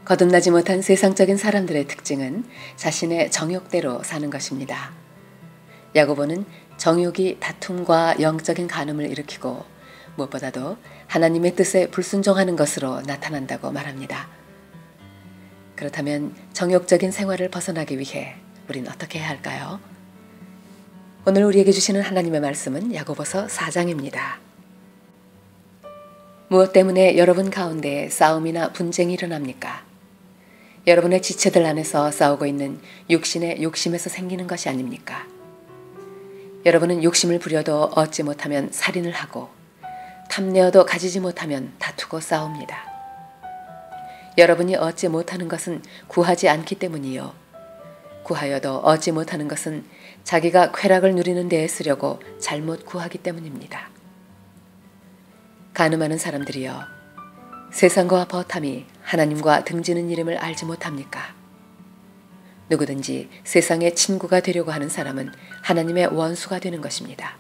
거듭나지 못한 세상적인 사람들의 특징은 자신의 정욕대로 사는 것입니다. 야고보는 정욕이 다툼과 영적인 간음을 일으키고 무엇보다도 하나님의 뜻에 불순종하는 것으로 나타난다고 말합니다. 그렇다면 정욕적인 생활을 벗어나기 위해 우린 어떻게 해야 할까요? 오늘 우리에게 주시는 하나님의 말씀은 야고보서 4장입니다. 무엇 때문에 여러분 가운데 싸움이나 분쟁이 일어납니까? 여러분의 지체들 안에서 싸우고 있는 육신의 욕심에서 생기는 것이 아닙니까? 여러분은 욕심을 부려도 얻지 못하면 살인을 하고 탐내어도 가지지 못하면 다투고 싸웁니다. 여러분이 얻지 못하는 것은 구하지 않기 때문이요. 구하여도 얻지 못하는 것은 자기가 쾌락을 누리는 데에 쓰려고 잘못 구하기 때문입니다. 간음하는 사람들이여, 세상과 버탐이 하나님과 등지는 이름을 알지 못합니까? 누구든지 세상의 친구가 되려고 하는 사람은 하나님의 원수가 되는 것입니다.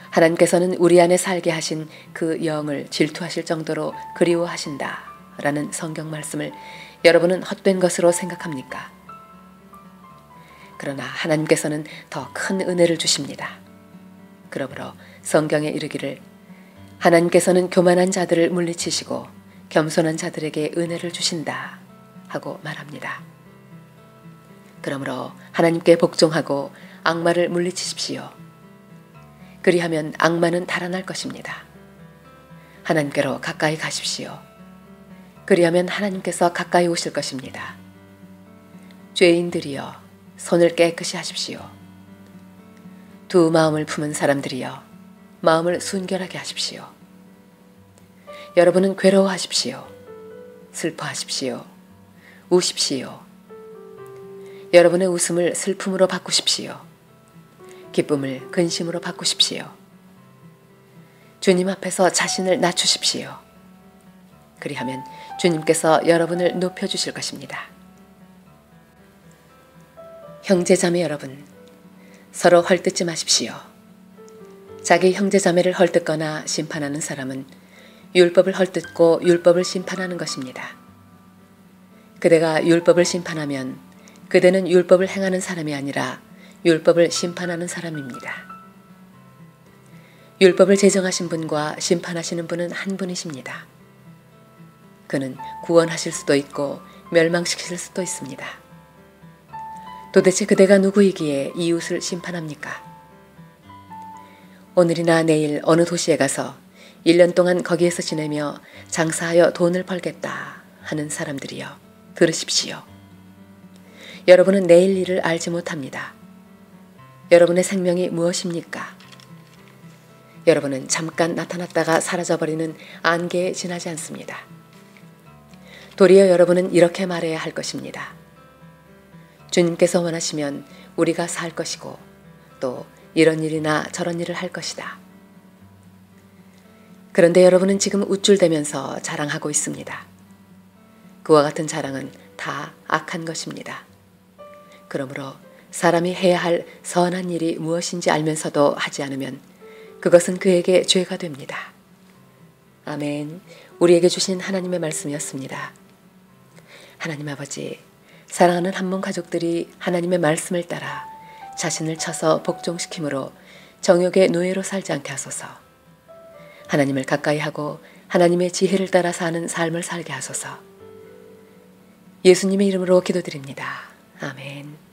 하나님께서는 우리 안에 살게 하신 그 영을 질투하실 정도로 그리워하신다 라는 성경 말씀을 여러분은 헛된 것으로 생각합니까? 그러나 하나님께서는 더 큰 은혜를 주십니다. 그러므로 성경에 이르기를 하나님께서는 교만한 자들을 물리치시고 겸손한 자들에게 은혜를 주신다 하고 말합니다. 그러므로 하나님께 복종하고 악마를 물리치십시오. 그리하면 악마는 달아날 것입니다. 하나님께로 가까이 가십시오. 그리하면 하나님께서 가까이 오실 것입니다. 죄인들이여, 손을 깨끗이 하십시오. 두 마음을 품은 사람들이여, 마음을 순결하게 하십시오. 여러분은 괴로워하십시오. 슬퍼하십시오. 우십시오. 여러분의 웃음을 슬픔으로 바꾸십시오. 기쁨을 근심으로 바꾸십시오. 주님 앞에서 자신을 낮추십시오. 그리하면 주님께서 여러분을 높여주실 것입니다. 형제자매 여러분, 서로 헐뜯지 마십시오. 자기 형제자매를 헐뜯거나 심판하는 사람은 율법을 헐뜯고 율법을 심판하는 것입니다. 그대가 율법을 심판하면 그대는 율법을 행하는 사람이 아니라 율법을 심판하는 사람입니다. 율법을 제정하신 분과 심판하시는 분은 한 분이십니다. 그는 구원하실 수도 있고 멸망시킬 수도 있습니다. 도대체 그대가 누구이기에 이웃을 심판합니까? 오늘이나 내일 어느 도시에 가서 1년 동안 거기에서 지내며 장사하여 돈을 벌겠다 하는 사람들이여, 들으십시오. 여러분은 내일 일을 알지 못합니다. 여러분의 생명이 무엇입니까? 여러분은 잠깐 나타났다가 사라져버리는 안개에 지나지 않습니다. 도리어 여러분은 이렇게 말해야 할 것입니다. 주님께서 원하시면 우리가 살 것이고 또 이런 일이나 저런 일을 할 것이다. 그런데 여러분은 지금 우쭐대면서 자랑하고 있습니다. 그와 같은 자랑은 다 악한 것입니다. 그러므로 사람이 해야 할 선한 일이 무엇인지 알면서도 하지 않으면 그것은 그에게 죄가 됩니다. 아멘. 우리에게 주신 하나님의 말씀이었습니다. 하나님 아버지, 사랑하는 한몸 가족들이 하나님의 말씀을 따라 자신을 쳐서 복종시킴으로 정욕의 노예로 살지 않게 하소서. 하나님을 가까이 하고 하나님의 지혜를 따라 사는 삶을 살게 하소서. 예수님의 이름으로 기도드립니다. 아멘.